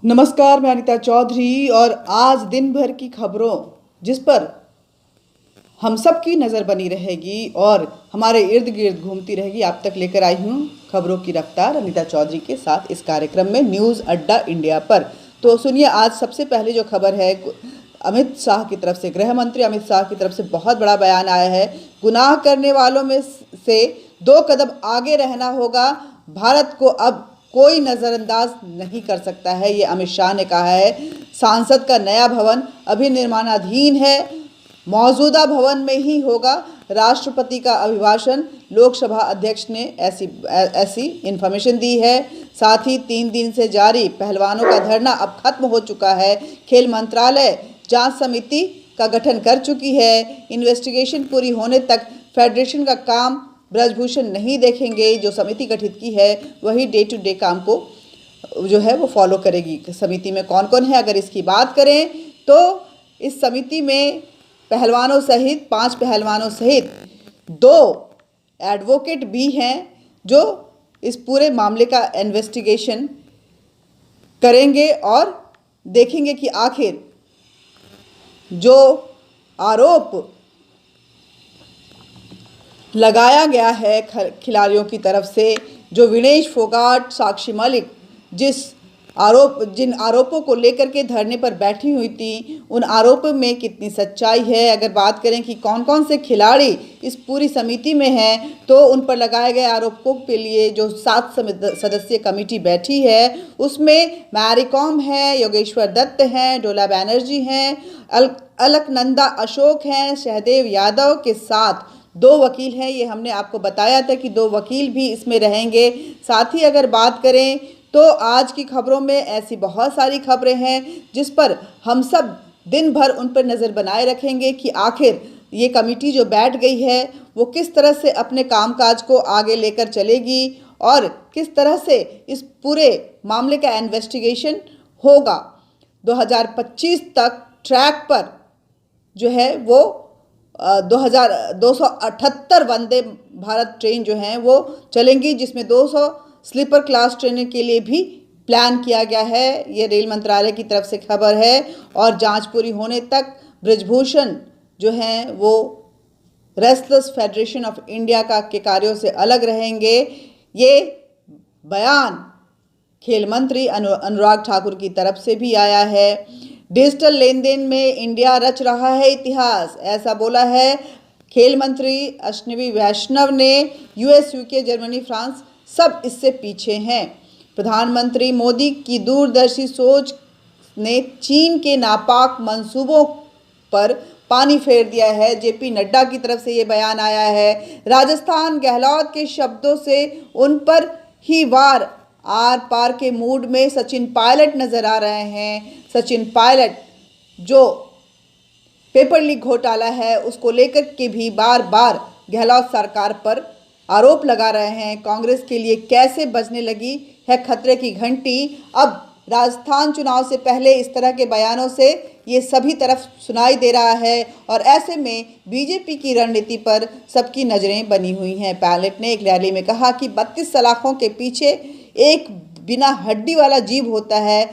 नमस्कार, मैं अनीता चौधरी और आज दिन भर की खबरों जिस पर हम सब की नज़र बनी रहेगी और हमारे इर्द गिर्द घूमती रहेगी, आप तक लेकर आई हूँ खबरों की रफ्तार अनीता चौधरी के साथ इस कार्यक्रम में न्यूज़ अड्डा इंडिया पर। तो सुनिए, आज सबसे पहले जो खबर है अमित शाह की तरफ से, गृह मंत्री अमित शाह की तरफ से बहुत बड़ा बयान आया है। गुनाह करने वालों में से 2 कदम आगे रहना होगा, भारत को अब कोई नज़रअंदाज नहीं कर सकता है, ये अमित शाह ने कहा है। सांसद का नया भवन अभी निर्माणाधीन है, मौजूदा भवन में ही होगा राष्ट्रपति का अभिभाषण, लोकसभा अध्यक्ष ने ऐसी इन्फॉर्मेशन दी है। साथ ही 3 दिन से जारी पहलवानों का धरना अब खत्म हो चुका है। खेल मंत्रालय जांच समिति का गठन कर चुकी है। इन्वेस्टिगेशन पूरी होने तक फेडरेशन का काम ब्रजभूषण नहीं देखेंगे। जो समिति गठित की है वही डे टू डे काम को जो है वो फॉलो करेगी। समिति में कौन कौन है, अगर इसकी बात करें तो इस समिति में पहलवानों सहित 5 पहलवानों सहित 2 एडवोकेट भी हैं जो इस पूरे मामले का इन्वेस्टिगेशन करेंगे और देखेंगे कि आखिर जो आरोप लगाया गया है खिलाड़ियों की तरफ से, जो विनेश फोगाट, साक्षी मलिक जिन आरोपों को लेकर के धरने पर बैठी हुई थी, उन आरोपों में कितनी सच्चाई है। अगर बात करें कि कौन कौन से खिलाड़ी इस पूरी समिति में हैं, तो उन पर लगाए गए आरोपों के लिए जो 7 सदस्यीय कमेटी बैठी है उसमें मैरी कॉम है, योगेश्वर दत्त हैं, डोला बैनर्जी हैं, अलकनंदा अशोक हैं, सहदेव यादव के साथ 2 वकील हैं। ये हमने आपको बताया था कि 2 वकील भी इसमें रहेंगे। साथ ही अगर बात करें तो आज की खबरों में ऐसी बहुत सारी खबरें हैं जिस पर हम सब दिन भर उन पर नज़र बनाए रखेंगे कि आखिर ये कमेटी जो बैठ गई है वो किस तरह से अपने कामकाज को आगे लेकर चलेगी और किस तरह से इस पूरे मामले का इन्वेस्टिगेशन होगा। 2025 तक ट्रैक पर जो है वो 278 वंदे भारत ट्रेन जो हैं वो चलेंगी, जिसमें 200 स्लीपर क्लास ट्रेनों के लिए भी प्लान किया गया है। ये रेल मंत्रालय की तरफ से खबर है। और जांच पूरी होने तक ब्रजभूषण जो हैं वो रेस्टलेस फेडरेशन ऑफ इंडिया के कार्यों से अलग रहेंगे। ये बयान खेल मंत्री अनुराग ठाकुर की तरफ से भी आया है। डिजिटल लेन देन में इंडिया रच रहा है इतिहास, ऐसा बोला है खेल मंत्री अश्विनी वैष्णव ने। यूएस, यूके, जर्मनी, फ्रांस सब इससे पीछे हैं। प्रधानमंत्री मोदी की दूरदर्शी सोच ने चीन के नापाक मंसूबों पर पानी फेर दिया है। जेपी नड्डा की तरफ से ये बयान आया है। राजस्थान गहलोत के शब्दों से उन पर ही वार आर पार के मूड में सचिन पायलट नजर आ रहे हैं। सचिन पायलट जो पेपर लीक घोटाला है उसको लेकर के भी बार बार गहलोत सरकार पर आरोप लगा रहे हैं। कांग्रेस के लिए कैसे बजने लगी है खतरे की घंटी। अब राजस्थान चुनाव से पहले इस तरह के बयानों से ये सभी तरफ सुनाई दे रहा है और ऐसे में बीजेपी की रणनीति पर सबकी नज़रें बनी हुई हैं। पायलट ने एक रैली में कहा कि 32 सलाखों के पीछे एक बिना हड्डी वाला जीव होता है,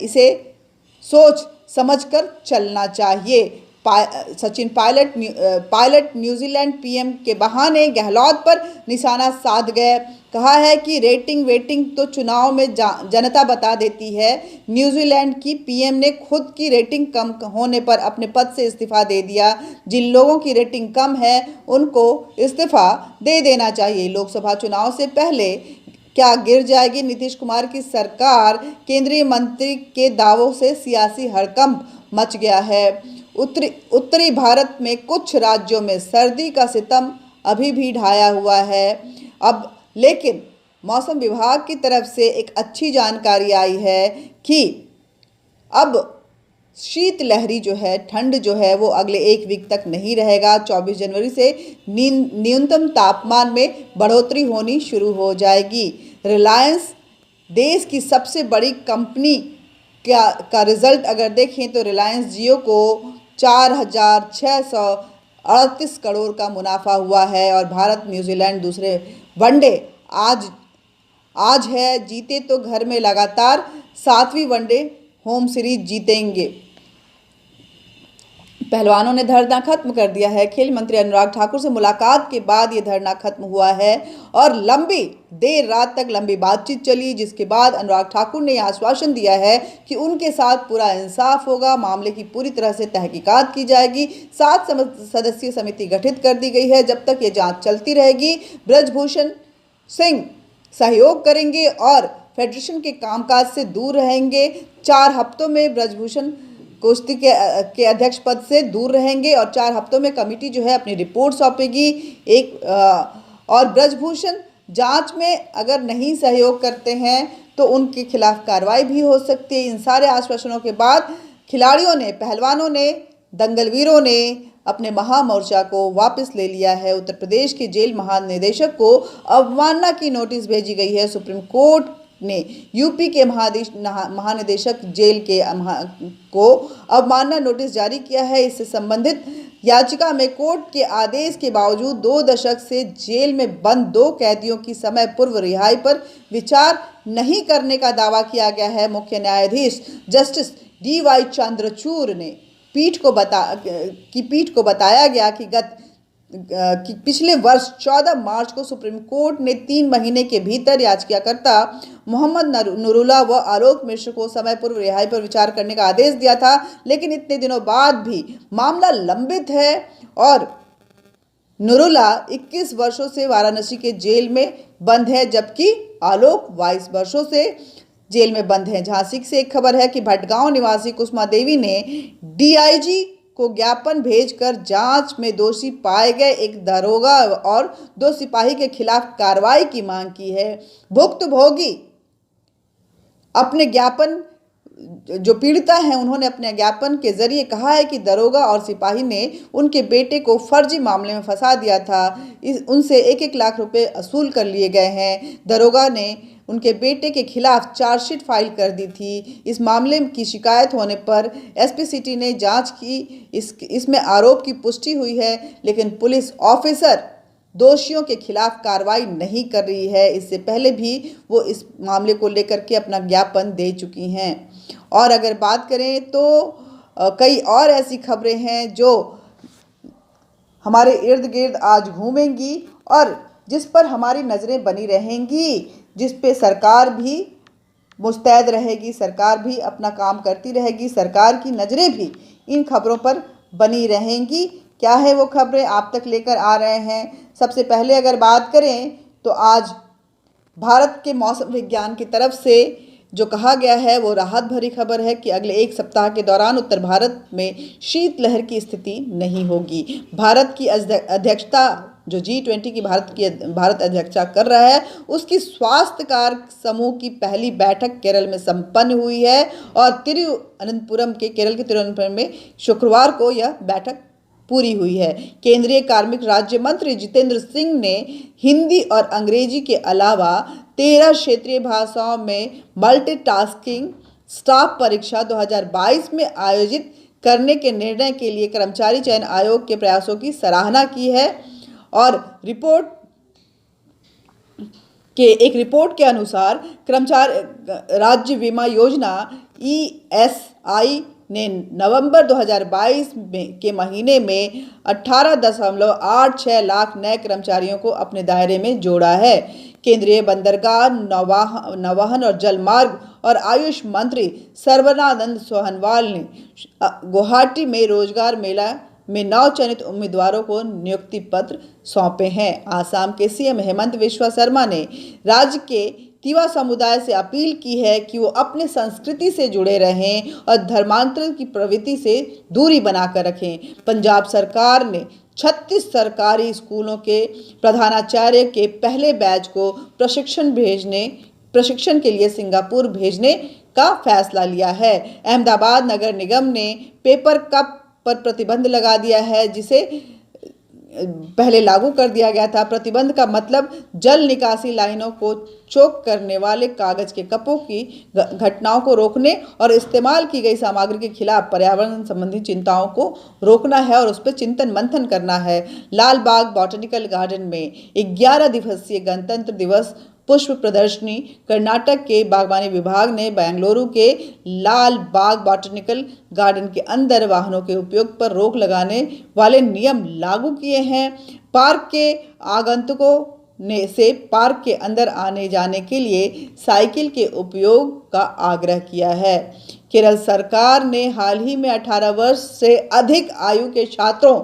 इसे सोच समझकर चलना चाहिए। सचिन पायलट न्यूजीलैंड पीएम के बहाने गहलोत पर निशाना साध गए। कहा है कि रेटिंग वेटिंग तो चुनाव में जनता बता देती है। न्यूजीलैंड की पीएम ने खुद की रेटिंग कम होने पर अपने पद से इस्तीफा दे दिया। जिन लोगों की रेटिंग कम है उनको इस्तीफा दे देना चाहिए। लोकसभा चुनाव से पहले क्या गिर जाएगी नीतीश कुमार की सरकार, केंद्रीय मंत्री के दावों से सियासी हड़कंप मच गया है। उत्तरी भारत में कुछ राज्यों में सर्दी का सितम अभी भी ढाया हुआ है। अब लेकिन मौसम विभाग की तरफ से एक अच्छी जानकारी आई है कि अब शीत लहरी जो है, ठंड जो है वो अगले 1 वीक तक नहीं रहेगा। 24 जनवरी से न्यूनतम तापमान में बढ़ोतरी होनी शुरू हो जाएगी। रिलायंस देश की सबसे बड़ी कंपनी का रिजल्ट अगर देखें तो रिलायंस जियो को 4,638 करोड़ का मुनाफा हुआ है और भारत न्यूजीलैंड दूसरे वनडे आज है, जीते तो घर में लगातार 7वीं वनडे होम सीरीज जीतेंगे। पहलवानों ने धरना खत्म कर दिया है। खेल मंत्री अनुराग ठाकुर से मुलाकात के बाद ये धरना खत्म हुआ है और लंबी देर रात तक लंबी बातचीत चली, जिसके बाद अनुराग ठाकुर ने आश्वासन दिया है कि उनके साथ पूरा इंसाफ होगा, मामले की पूरी तरह से तहकीकात की जाएगी। 7 सदस्यीय समिति गठित कर दी गई है। जब तक ये जांच चलती रहेगी, ब्रजभूषण सिंह सहयोग करेंगे और फेडरेशन के कामकाज से दूर रहेंगे। 4 हफ्तों में ब्रजभूषण कुश्ती के अध्यक्ष पद से दूर रहेंगे और 4 हफ्तों में कमेटी जो है अपनी रिपोर्ट सौंपेगी। और ब्रजभूषण जांच में अगर नहीं सहयोग करते हैं तो उनके खिलाफ कार्रवाई भी हो सकती है। इन सारे आश्वासनों के बाद खिलाड़ियों ने, पहलवानों ने, दंगलवीरों ने अपने महामोर्चा को वापस ले लिया है। उत्तर प्रदेश के जेल महानिदेशक को अवमानना की नोटिस भेजी गई है। सुप्रीम कोर्ट ने यूपी के महानिदेशक जेल के को अवमानना नोटिस जारी किया है। इससे संबंधित याचिका में कोर्ट के आदेश के बावजूद 2 दशक से जेल में बंद 2 कैदियों की समय पूर्व रिहाई पर विचार नहीं करने का दावा किया गया है। मुख्य न्यायाधीश जस्टिस DY चंद्रचूड़ ने पीठ को बताया गया कि पिछले वर्ष 14 मार्च को सुप्रीम कोर्ट ने 3 महीने के भीतर याचिकाकर्ता मोहम्मद नूरुल्लाह व आलोक मिश्र को समय पूर्व रिहाई पर विचार करने का आदेश दिया था, लेकिन इतने दिनों बाद भी मामला लंबित है और नूरुल्लाह 21 वर्षों से वाराणसी के जेल में बंद है, जबकि आलोक 22 वर्षों से जेल में बंद है। झांसी से एक खबर है कि भटगांव निवासी कुसुमा देवी ने DIG को ज्ञापन भेजकर जांच में दोषी पाए गए एक दरोगा और 2 सिपाही के खिलाफ कार्रवाई की मांग की है। भुक्तभोगी अपने ज्ञापन, जो पीड़िता हैं, उन्होंने अपने ज्ञापन के जरिए कहा है कि दरोगा और सिपाही ने उनके बेटे को फर्जी मामले में फंसा दिया था। उनसे 1-1 लाख रुपए वसूल कर लिए गए हैं। दरोगा ने उनके बेटे के खिलाफ चार्जशीट फाइल कर दी थी। इस मामले की शिकायत होने पर SP सिटी ने जांच की। इसमें आरोप की पुष्टि हुई है, लेकिन पुलिस ऑफिसर दोषियों के खिलाफ कार्रवाई नहीं कर रही है। इससे पहले भी वो इस मामले को लेकर के अपना ज्ञापन दे चुकी हैं। और अगर बात करें तो कई और ऐसी खबरें हैं जो हमारे इर्द गिर्द आज घूमेंगी और जिस पर हमारी नज़रें बनी रहेंगी, जिस पे सरकार भी मुस्तैद रहेगी, सरकार भी अपना काम करती रहेगी, सरकार की नज़रें भी इन खबरों पर बनी रहेंगी। क्या है वो खबरें आप तक लेकर आ रहे हैं। सबसे पहले अगर बात करें तो आज भारत के मौसम विज्ञान की तरफ से जो कहा गया है वो राहत भरी खबर है कि अगले 1 सप्ताह के दौरान उत्तर भारत में शीतलहर की स्थिति नहीं होगी। भारत की अध्यक्षता जो G20 की भारत अध्यक्षता कर रहा है, उसकी स्वास्थ्य कारक समूह की पहली बैठक केरल में संपन्न हुई है और केरल के तिरुवनंतपुरम में शुक्रवार को यह बैठक पूरी हुई है। केंद्रीय कार्मिक राज्य मंत्री जितेंद्र सिंह ने हिंदी और अंग्रेजी के अलावा 13 क्षेत्रीय भाषाओं में मल्टीटास्किंग स्टाफ परीक्षा 2022 में आयोजित करने के निर्णय के लिए कर्मचारी चयन आयोग के प्रयासों की सराहना की है। और एक रिपोर्ट के अनुसार कर्मचारी राज्य बीमा योजना ESI ने नवंबर 2022 के महीने में 18.86 लाख नए कर्मचारियों को अपने दायरे में जोड़ा है। केंद्रीय बंदरगाह, नौवहन और जलमार्ग और आयुष मंत्री सर्बानंद सोनोवाल ने गुवाहाटी में रोजगार मेला में 9 चयनित उम्मीदवारों को नियुक्ति पत्र सौंपे हैं। आसाम के CM हेमंत बिस्वा शर्मा ने राज्य के तिवा समुदाय से अपील की है कि वो अपने संस्कृति से जुड़े रहें और धर्मांतरण की प्रवृत्ति से दूरी बनाकर रखें। पंजाब सरकार ने 36 सरकारी स्कूलों के प्रधानाचार्य के पहले बैच को प्रशिक्षण के लिए सिंगापुर भेजने का फैसला लिया है। अहमदाबाद नगर निगम ने पेपर कप पर प्रतिबंध लगा दिया है, जिसे पहले लागू कर दिया गया था। प्रतिबंध का मतलब जल निकासी लाइनों को चोक करने वाले कागज के कपों की घटनाओं को रोकने और इस्तेमाल की गई सामग्री के खिलाफ पर्यावरण संबंधी चिंताओं को रोकना है और उस पर चिंतन मंथन करना है। लाल बाग बॉटनिकल गार्डन में 11 दिवसीय गणतंत्र दिवस पुष्प प्रदर्शनी कर्नाटक के बागवानी विभाग ने बेंगलुरु के लाल बाग बॉटनिकल गार्डन के अंदर वाहनों के उपयोग पर रोक लगाने वाले नियम लागू किए हैं। पार्क के आगंतुकों से पार्क के अंदर आने जाने के लिए साइकिल के उपयोग का आग्रह किया है। केरल सरकार ने हाल ही में 18 वर्ष से अधिक आयु के छात्रों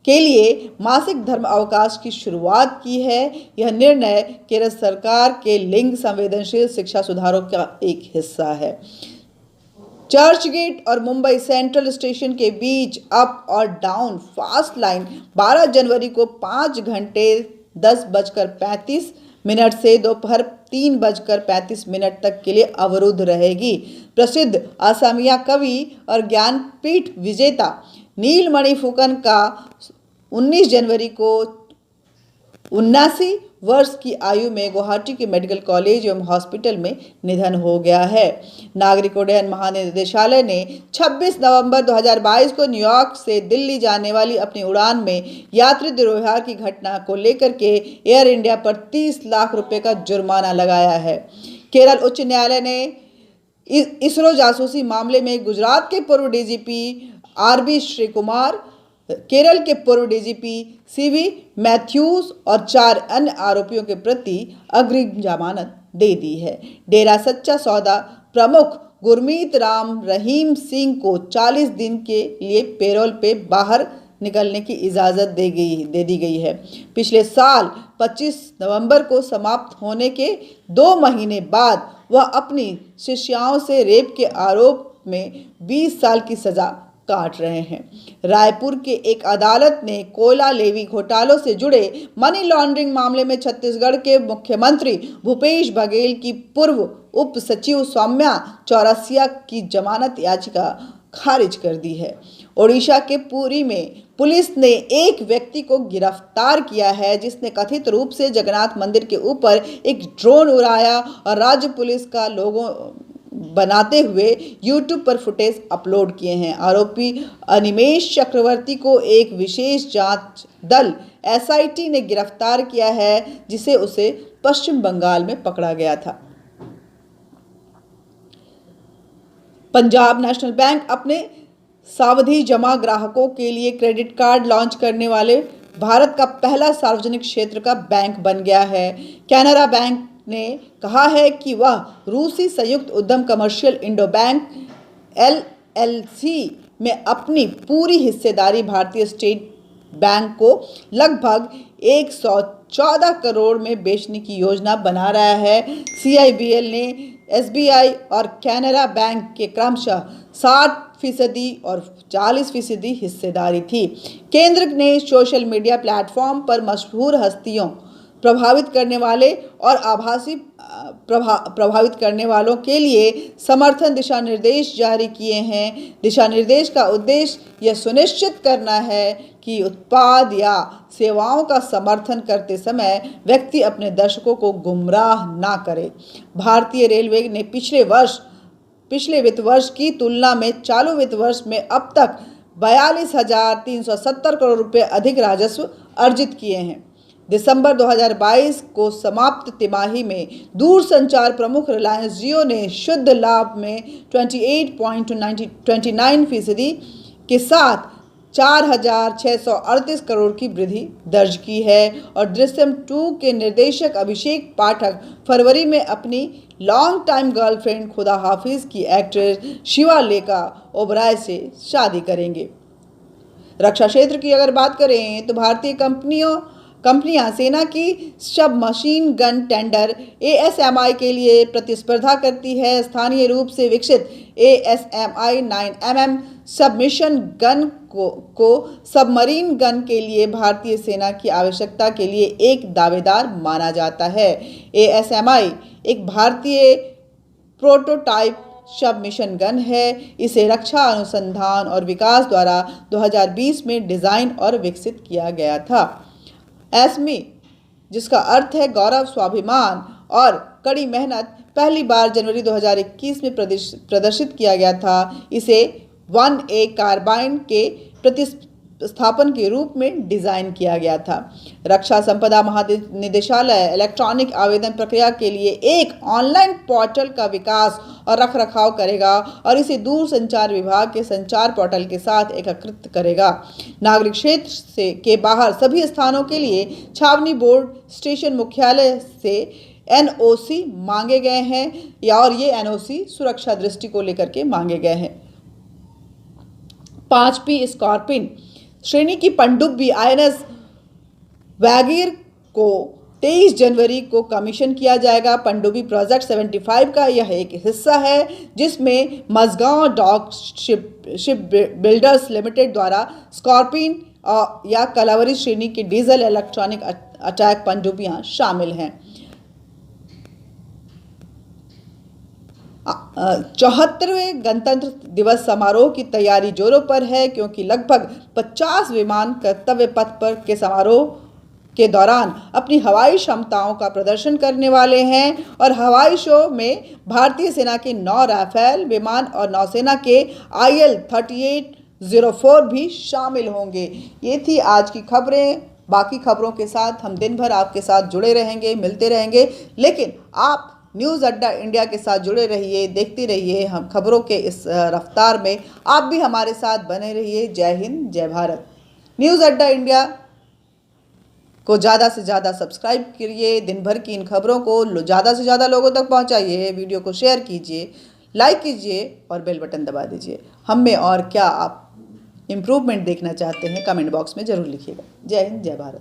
के लिए मासिक धर्म अवकाश की शुरुआत की है। यह निर्णय केरल सरकार के लिंग संवेदनशील शिक्षा सुधारों का एक हिस्सा है। चर्च गेट और मुंबई सेंट्रल स्टेशन के बीच अप और डाउन फास्ट लाइन 12 जनवरी को 5 घंटे 10:35 से दोपहर 3:35 तक के लिए अवरुद्ध रहेगी। प्रसिद्ध असमिया कवि और ज्ञानपीठ विजेता नीलमणि फुकन का 19 जनवरी को 79 वर्ष की आयु में गुवाहाटी के मेडिकल कॉलेज एवं हॉस्पिटल में निधन हो गया है। नागरिक उड्डयन महानिदेशालय ने 26 नवंबर 2022 को न्यूयॉर्क से दिल्ली जाने वाली अपनी उड़ान में यात्री दुर्व्यवहार की घटना को लेकर के एयर इंडिया पर 30 लाख रुपए का जुर्माना लगाया है। केरल उच्च न्यायालय ने इसरो जासूसी मामले में गुजरात के पूर्व डीजीपी आरबी श्रीकुमार, केरल के पूर्व डीजीपी सीवी मैथ्यूज और 4 अन्य आरोपियों के प्रति अग्रिम जमानत दे दी है। डेरा सच्चा सौदा प्रमुख गुरमीत राम रहीम सिंह को 40 दिन के लिए पेरोल पे बाहर निकलने की इजाज़त दे दी गई है। पिछले साल 25 नवंबर को समाप्त होने के 2 महीने बाद वह अपनी शिष्याओं से रेप के आरोप में 20 साल की सजा काट रहे हैं। रायपुर के एक अदालत ने कोयला लेवी घोटालों से जुड़े मनी लॉन्ड्रिंग मामले में छत्तीसगढ़ के मुख्यमंत्री भूपेश बघेल की पूर्व उप सचिव सौम्या चौरसिया की जमानत याचिका खारिज कर दी है। ओडिशा के पुरी में पुलिस ने एक व्यक्ति को गिरफ्तार किया है जिसने कथित रूप से जगन्नाथ मंदिर के ऊपर एक ड्रोन उड़ाया और राज्य पुलिस का लोगों बनाते हुए यूट्यूब पर फुटेज अपलोड किए हैं। आरोपी अनिमेश चक्रवर्ती को एक विशेष जांच दल एसआईटी ने गिरफ्तार किया है जिसे उसे पश्चिम बंगाल में पकड़ा गया था। पंजाब नेशनल बैंक अपने सावधि जमा ग्राहकों के लिए क्रेडिट कार्ड लॉन्च करने वाले भारत का पहला सार्वजनिक क्षेत्र का बैंक बन गया है। कैनरा बैंक ने कहा है कि वह रूसी संयुक्त उद्यम कमर्शियल इंडो बैंक LLC में अपनी पूरी हिस्सेदारी भारतीय स्टेट बैंक को लगभग 114 करोड़ में बेचने की योजना बना रहा है। CIBL ने SBI और कैनरा बैंक के क्रमशः 60% और 40% हिस्सेदारी थी। केंद्र ने सोशल मीडिया प्लेटफॉर्म पर मशहूर हस्तियों प्रभावित करने वाले और आभासी प्रभावित करने वालों के लिए समर्थन दिशा निर्देश जारी किए हैं। दिशा निर्देश का उद्देश्य यह सुनिश्चित करना है कि उत्पाद या सेवाओं का समर्थन करते समय व्यक्ति अपने दर्शकों को गुमराह ना करे। भारतीय रेलवे ने पिछले वित्त वर्ष की तुलना में चालू वित्त वर्ष में अब तक 42,370 करोड़ रुपए अधिक राजस्व अर्जित किए हैं। दिसंबर 2022 को समाप्त तिमाही में दूरसंचार प्रमुख रिलायंस जियो ने शुद्ध लाभ में 28.29% के साथ 4,638 करोड़ की वृद्धि दर्ज की है और दृश्यम 2 के निर्देशक अभिषेक पाठक फरवरी में अपनी लॉन्ग टाइम गर्लफ्रेंड खुदा हाफिज की एक्ट्रेस शिवालेखा ओबराय से शादी करेंगे। रक्षा क्षेत्र की अगर बात करें तो भारतीय कंपनियां सेना की सब मशीन गन टेंडर ASMI के लिए प्रतिस्पर्धा करती है। स्थानीय रूप से विकसित ASMI 9mm सबमिशन गन को सबमरीन गन के लिए भारतीय सेना की आवश्यकता के लिए एक दावेदार माना जाता है। ASMI एक भारतीय प्रोटोटाइप सबमिशन गन है। इसे रक्षा अनुसंधान और विकास द्वारा 2020 में डिज़ाइन और विकसित किया गया था। एस्मी, जिसका अर्थ है गौरव, स्वाभिमान और कड़ी मेहनत, पहली बार जनवरी 2021 में प्रदर्शित किया गया था। इसे 1A कार्बाइन के स्थापन के रूप में डिजाइन किया गया था। रक्षा संपदा महानिदेशालय इलेक्ट्रॉनिक आवेदन प्रक्रिया के लिए एक ऑनलाइन पोर्टल का विकास और रखरखाव करेगा और इसे दूरसंचार विभाग के संचार पोर्टल के साथ एकीकृत करेगा। नागरिक क्षेत्र से के बाहर सभी स्थानों के लिए छावनी बोर्ड स्टेशन मुख्यालय से एनओसी मांगे गए हैं और ये एनओसी सुरक्षा दृष्टि को लेकर के मांगे गए हैं। 5P स्कॉर्पिन श्रेणी की पनडुब्बी INS वैगीर को 23 जनवरी को कमीशन किया जाएगा। पनडुब्बी प्रोजेक्ट 75 का यह एक हिस्सा है जिसमें Mazagon dock ship builders limited द्वारा स्कॉर्पिन या कलावरी श्रेणी की डीजल इलेक्ट्रॉनिक अटैक पनडुब्बियां शामिल हैं। 74वें गणतंत्र दिवस समारोह की तैयारी जोरों पर है क्योंकि लगभग 50 विमान कर्तव्य पथ पर के समारोह के दौरान अपनी हवाई क्षमताओं का प्रदर्शन करने वाले हैं और हवाई शो में भारतीय सेना के 9 राफेल विमान और नौसेना के IL-3804 भी शामिल होंगे। ये थी आज की खबरें। बाकी खबरों के साथ हम दिन भर आपके साथ जुड़े रहेंगे, मिलते रहेंगे, लेकिन आप न्यूज़ अड्डा इंडिया के साथ जुड़े रहिए, देखते रहिए हम खबरों के इस रफ्तार में आप भी हमारे साथ बने रहिए। जय हिंद, जय भारत। न्यूज़ अड्डा इंडिया को ज़्यादा से ज़्यादा सब्सक्राइब करिए, दिन भर की इन खबरों को ज़्यादा से ज़्यादा लोगों तक पहुंचाइए, वीडियो को शेयर कीजिए, लाइक कीजिए और बेल बटन दबा दीजिए। हम में और क्या आप इम्प्रूवमेंट देखना चाहते हैं, कमेंट बॉक्स में ज़रूर लिखिएगा। जय हिंद, जय भारत।